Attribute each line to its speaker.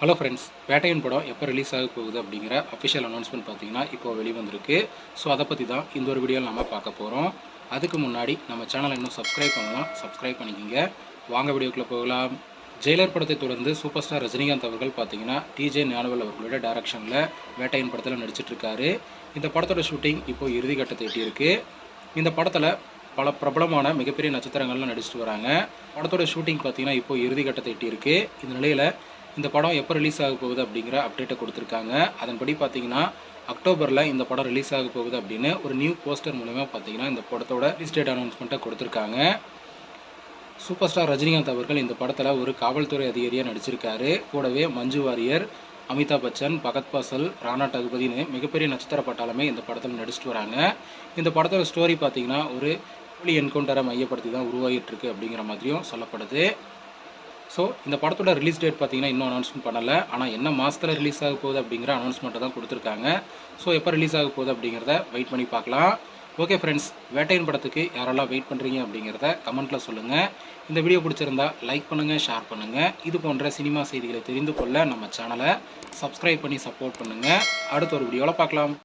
Speaker 1: Hello friends, Vettaiyan படம் எப்போ release ஆக போகுது அப்படிங்கிற அஃபிஷியல் அனௌன்ஸ்மெண்ட் பார்த்தீங்கன்னா இப்போ வெளிவந்திருக்கு. ஸோ அதை பற்றி தான் இந்த ஒரு வீடியோவில் நம்ம பார்க்க போகிறோம். அதுக்கு முன்னாடி நம்ம சேனலை இன்னும் சப்ஸ்கிரைப் பண்ணலாம், சப்ஸ்கிரைப் பண்ணிக்கிங்க. வாங்க வீடியோக்குள்ளே போகலாம். ஜெயிலர் படத்தை தொடர்ந்து சூப்பர் ஸ்டார் ரஜினிகாந்த் அவர்கள் பார்த்தீங்கன்னா டிஜே ஞானவேல் அவர்களோட டைரக்ஷனில் வேட்டையன் படத்தில் நடிச்சிட்ருக்காரு. இந்த படத்தோட ஷூட்டிங் இப்போது இறுதிக்கட்டத்தை எட்டியிருக்கு. இந்த படத்தில் பல பிரபலமான மிகப்பெரிய நட்சத்திரங்கள்லாம் நடிச்சிட்டு வராங்க. படத்தோட ஷூட்டிங் பார்த்தீங்கன்னா இப்போது இறுதிக்கட்டத்தை எட்டியிருக்கு. இந்த நிலையில் இந்த படம் எப்போ ரிலீஸ் ஆக போகுது அப்படிங்கிற அப்டேட்டை கொடுத்துருக்காங்க. அதன்படி பார்த்தீங்கன்னா அக்டோபரில் இந்த படம் ரிலீஸ் ஆக போகுது அப்படின்னு ஒரு நியூ போஸ்டர் மூலமாக பார்த்தீங்கன்னா இந்த படத்தோட ரிலீஸ் டேட் அனௌன்ஸ்மெண்ட்டை கொடுத்துருக்காங்க. சூப்பர் ஸ்டார் ரஜினிகாந்த் அவர்கள் இந்த படத்தில் ஒரு காவல்துறை அதிகாரியாக நடிச்சிருக்காரு. கூடவே மஞ்சு வாரியர், அமிதாப் பச்சன், பகத் பாசல், ராணா டகுபதினு மிகப்பெரிய நட்சத்திர பட்டாளமே இந்த படத்தில் நடிச்சிட்டு வராங்க. இந்த படத்தோட ஸ்டோரி பார்த்தீங்கன்னா ஒரு போலி என்கவுண்டரை மையப்படுத்தி தான் உருவாகிட்டு இருக்கு அப்படிங்கிற மாதிரியும் சொல்லப்படுது. ஸோ இந்த படத்தோட ரிலீஸ் டேட் பார்த்தீங்கன்னா இன்னும் அனௌன்ஸ்மெண்ட் பண்ணலை. ஆனால் என்ன மாதத்தில் ரிலீஸ் ஆக போகுது அப்படிங்கிற அனௌன்ஸ்மெண்ட்டை தான் கொடுத்துருக்காங்க. ஸோ எப்போ ரிலீஸ் ஆக போகுது அப்படிங்கிறத வெயிட் பண்ணி பார்க்கலாம். ஓகே ஃப்ரெண்ட்ஸ், வேட்டையன் படத்துக்கு யாரெல்லாம் வெயிட் பண்ணுறீங்க அப்படிங்கிறத கமெண்ட்டில் சொல்லுங்கள். இந்த வீடியோ பிடிச்சிருந்தா லைக் பண்ணுங்கள், ஷேர் பண்ணுங்கள். இது போன்ற சினிமா செய்திகளை தெரிந்து கொள்ள நம்ம சேனலை சப்ஸ்கிரைப் பண்ணி சப்போர்ட் பண்ணுங்கள். அடுத்த ஒரு வீடியோவில் பார்க்கலாம்.